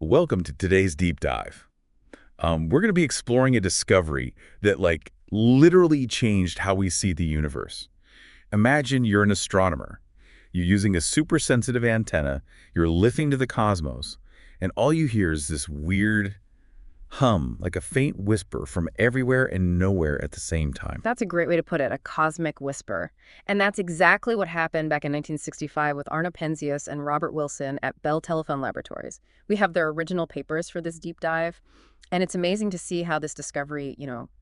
Welcome to today's deep dive. We're going to be exploring a discovery that, literally changed how we see the universe. Imagine you're an astronomer. You're using a super sensitive antenna, you're listening to the cosmos, and all you hear is this weird hum, like a faint whisper from everywhere and nowhere at the same time. That's a great way to put it, a cosmic whisper. And that's exactly what happened back in 1965 with Arno Penzias and Robert Wilson at Bell Telephone Laboratories. We have their original papers for this deep dive, and it's amazing to see how this discovery,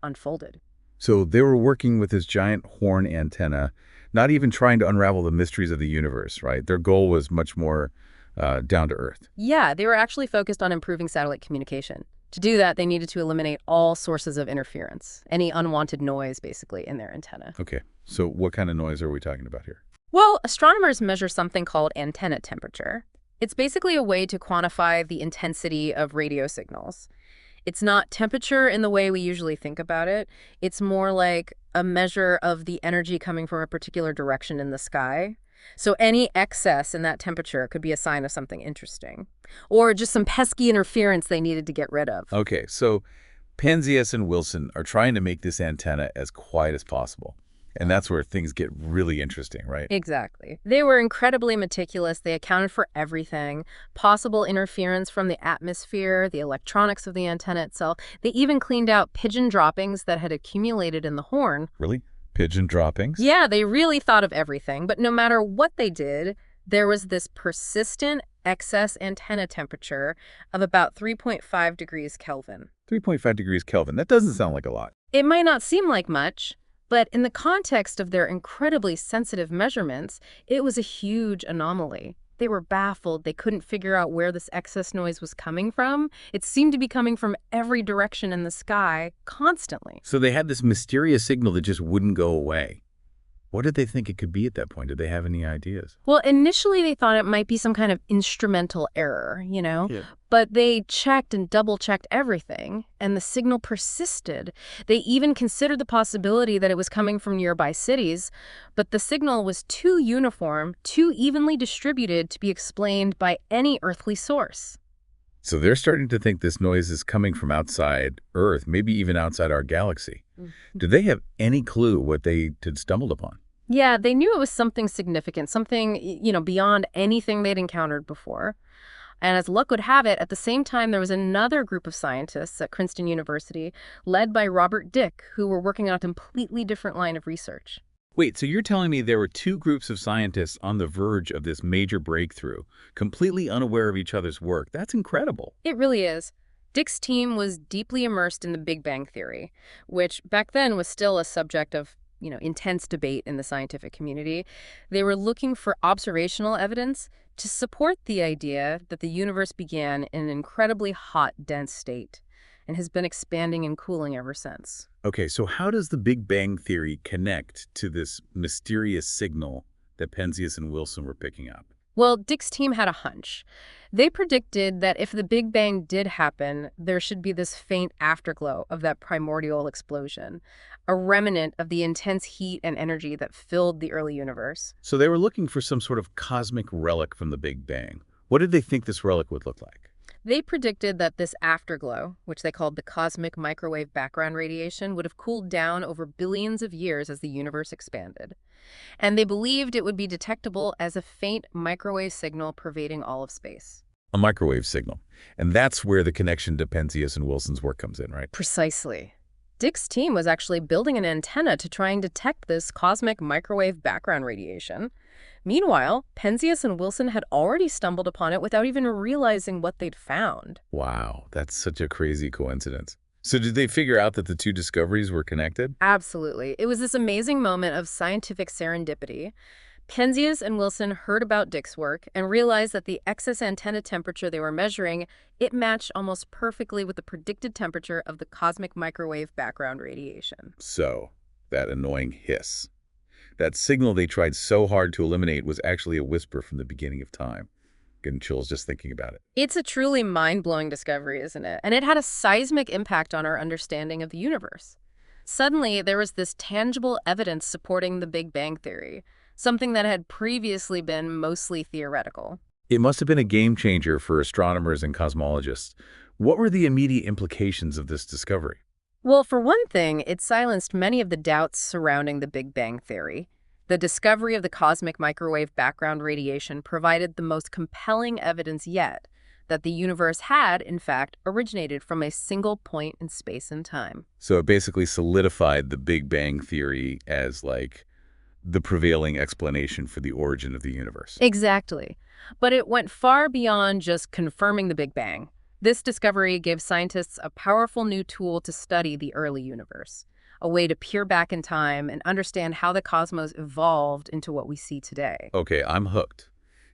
unfolded. So they were working with this giant horn antenna, not even trying to unravel the mysteries of the universe, right? Their goal was much more down to earth. Yeah, they were actually focused on improving satellite communication. To do that, they needed to eliminate all sources of interference, any unwanted noise, basically, in their antenna. Okay, so what kind of noise are we talking about here? Well, astronomers measure something called antenna temperature. It's basically a way to quantify the intensity of radio signals. It's not temperature in the way we usually think about it. It's more like a measure of the energy coming from a particular direction in the sky. So any excess in that temperature could be a sign of something interesting, or just some pesky interference they needed to get rid of. Okay, so Penzias and Wilson are trying to make this antenna as quiet as possible. And that's where things get really interesting, right? Exactly. They were incredibly meticulous. They accounted for everything, possible interference from the atmosphere, the electronics of the antenna itself. They even cleaned out pigeon droppings that had accumulated in the horn. Really? Pigeon droppings? Yeah, they really thought of everything. But no matter what they did, there was this persistent excess antenna temperature of about 3.5 degrees Kelvin. 3.5 degrees Kelvin. That doesn't sound like a lot. It might not seem like much, but in the context of their incredibly sensitive measurements, it was a huge anomaly. They were baffled. They couldn't figure out where this excess noise was coming from. It seemed to be coming from every direction in the sky constantly. So they had this mysterious signal that just wouldn't go away. What did they think it could be at that point? Did they have any ideas? Well, initially they thought it might be some kind of instrumental error, Yeah. But they checked and double-checked everything, and the signal persisted. They even considered the possibility that it was coming from nearby cities, but the signal was too uniform, too evenly distributed to be explained by any earthly source. So they're starting to think this noise is coming from outside Earth, maybe even outside our galaxy. Did they have any clue what they had stumbled upon? Yeah, they knew it was something significant, something, beyond anything they'd encountered before. And as luck would have it, at the same time, there was another group of scientists at Princeton University, led by Robert Dicke, who were working on a completely different line of research. Wait, so you're telling me there were two groups of scientists on the verge of this major breakthrough, completely unaware of each other's work? That's incredible. It really is. Dicke's team was deeply immersed in the Big Bang Theory, which back then was still a subject of intense debate in the scientific community. They were looking for observational evidence to support the idea that the universe began in an incredibly hot, dense state and has been expanding and cooling ever since. Okay, so how does the Big Bang Theory connect to this mysterious signal that Penzias and Wilson were picking up? Well, Dicke's team had a hunch. They predicted that if the Big Bang did happen, there should be this faint afterglow of that primordial explosion, a remnant of the intense heat and energy that filled the early universe. So they were looking for some sort of cosmic relic from the Big Bang. What did they think this relic would look like? They predicted that this afterglow, which they called the cosmic microwave background radiation, would have cooled down over billions of years as the universe expanded. And they believed it would be detectable as a faint microwave signal pervading all of space. A microwave signal. And that's where the connection to Penzias and Wilson's work comes in, right? Precisely. Dicke's team was actually building an antenna to try and detect this cosmic microwave background radiation. Meanwhile, Penzias and Wilson had already stumbled upon it without even realizing what they'd found. Wow, that's such a crazy coincidence. So did they figure out that the two discoveries were connected? Absolutely. It was this amazing moment of scientific serendipity. Penzias and Wilson heard about Dicke's work and realized that the excess antenna temperature they were measuring, it matched almost perfectly with the predicted temperature of the cosmic microwave background radiation. So, that annoying hiss. That signal they tried so hard to eliminate was actually a whisper from the beginning of time. Getting chills just thinking about it. It's a truly mind-blowing discovery, isn't it? And it had a seismic impact on our understanding of the universe. Suddenly, there was this tangible evidence supporting the Big Bang Theory, something that had previously been mostly theoretical. It must have been a game changer for astronomers and cosmologists. What were the immediate implications of this discovery? Well, for one thing, it silenced many of the doubts surrounding the Big Bang theory. The discovery of the cosmic microwave background radiation provided the most compelling evidence yet that the universe had, in fact, originated from a single point in space and time. So it basically solidified the Big Bang theory as, like, the prevailing explanation for the origin of the universe. Exactly. But it went far beyond just confirming the Big Bang. This discovery gave scientists a powerful new tool to study the early universe, a way to peer back in time and understand how the cosmos evolved into what we see today. Okay, I'm hooked.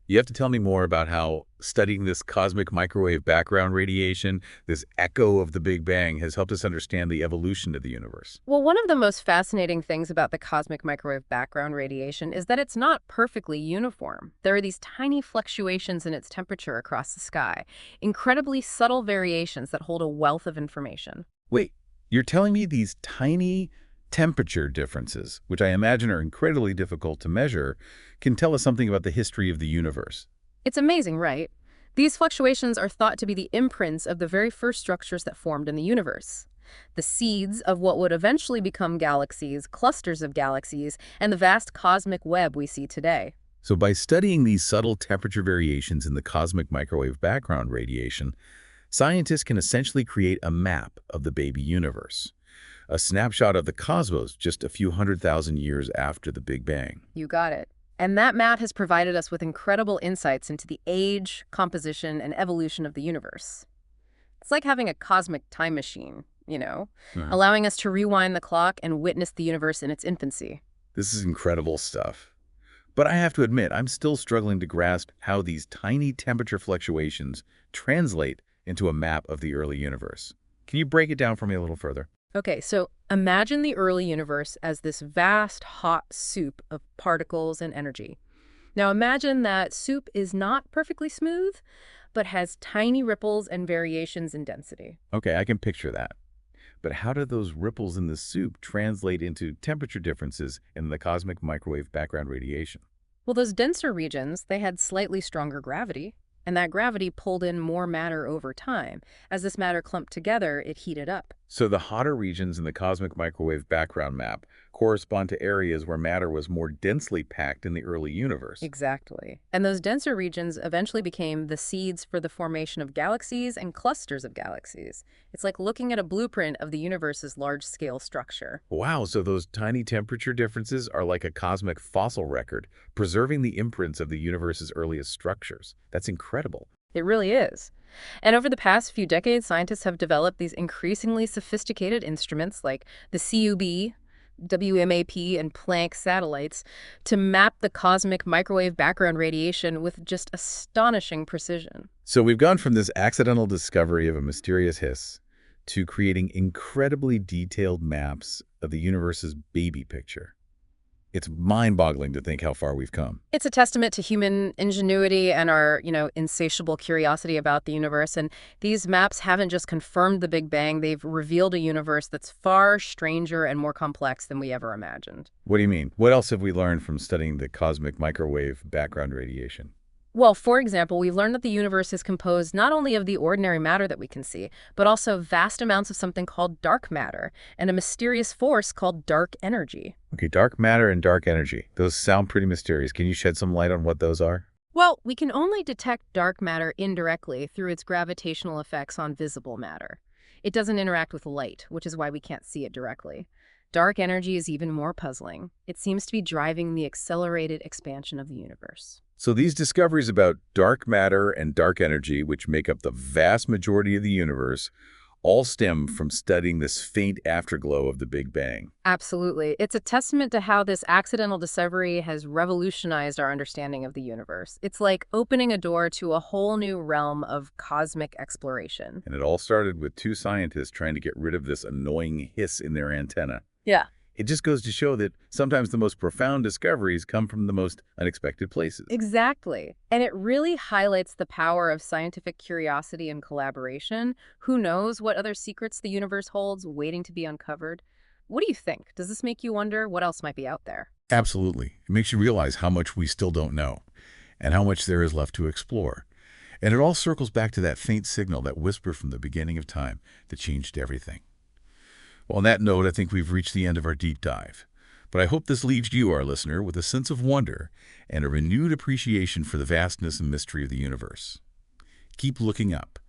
You have to tell me more about how studying this cosmic microwave background radiation, this echo of the Big Bang, has helped us understand the evolution of the universe. Well, one of the most fascinating things about the cosmic microwave background radiation is that it's not perfectly uniform. There are these tiny fluctuations in its temperature across the sky, incredibly subtle variations that hold a wealth of information. Wait, you're telling me these tiny temperature differences, which I imagine are incredibly difficult to measure, can tell us something about the history of the universe? It's amazing, right? These fluctuations are thought to be the imprints of the very first structures that formed in the universe. The seeds of what would eventually become galaxies, clusters of galaxies, and the vast cosmic web we see today. So by studying these subtle temperature variations in the cosmic microwave background radiation, scientists can essentially create a map of the baby universe, a snapshot of the cosmos just a few 100,000 years after the Big Bang. You got it. And that map has provided us with incredible insights into the age, composition, and evolution of the universe. It's like having a cosmic time machine, allowing us to rewind the clock and witness the universe in its infancy. This is incredible stuff. But I have to admit, I'm still struggling to grasp how these tiny temperature fluctuations translate into a map of the early universe. Can you break it down for me a little further? Okay, so imagine the early universe as this vast, hot soup of particles and energy. Now imagine that soup is not perfectly smooth, but has tiny ripples and variations in density. Okay, I can picture that. But how do those ripples in the soup translate into temperature differences in the cosmic microwave background radiation? Well, those denser regions, they had slightly stronger gravity, and that gravity pulled in more matter over time. As this matter clumped together, it heated up. So the hotter regions in the cosmic microwave background map correspond to areas where matter was more densely packed in the early universe. Exactly. And those denser regions eventually became the seeds for the formation of galaxies and clusters of galaxies. It's like looking at a blueprint of the universe's large-scale structure. Wow, so those tiny temperature differences are like a cosmic fossil record, preserving the imprints of the universe's earliest structures. That's incredible. It really is. And over the past few decades, scientists have developed these increasingly sophisticated instruments like the CUB, WMAP, and Planck satellites to map the cosmic microwave background radiation with just astonishing precision. So we've gone from this accidental discovery of a mysterious hiss to creating incredibly detailed maps of the universe's baby picture. It's mind-boggling to think how far we've come. It's a testament to human ingenuity and our, insatiable curiosity about the universe. And these maps haven't just confirmed the Big Bang, they've revealed a universe that's far stranger and more complex than we ever imagined. What do you mean? What else have we learned from studying the cosmic microwave background radiation? Well, for example, we've learned that the universe is composed not only of the ordinary matter that we can see, but also vast amounts of something called dark matter and a mysterious force called dark energy. Okay, dark matter and dark energy. Those sound pretty mysterious. Can you shed some light on what those are? Well, we can only detect dark matter indirectly through its gravitational effects on visible matter. It doesn't interact with light, which is why we can't see it directly. Dark energy is even more puzzling. It seems to be driving the accelerated expansion of the universe. So these discoveries about dark matter and dark energy, which make up the vast majority of the universe, all stem from studying this faint afterglow of the Big Bang. Absolutely. It's a testament to how this accidental discovery has revolutionized our understanding of the universe. It's like opening a door to a whole new realm of cosmic exploration. And it all started with two scientists trying to get rid of this annoying hiss in their antenna. Yeah. It just goes to show that sometimes the most profound discoveries come from the most unexpected places. Exactly. And it really highlights the power of scientific curiosity and collaboration. Who knows what other secrets the universe holds waiting to be uncovered? What do you think? Does this make you wonder what else might be out there? Absolutely. It makes you realize how much we still don't know. and how much there is left to explore. And it all circles back to that faint signal, that whisper from the beginning of time that changed everything. Well, on that note, I think we've reached the end of our deep dive. But I hope this leaves you, our listener, with a sense of wonder and a renewed appreciation for the vastness and mystery of the universe. Keep looking up,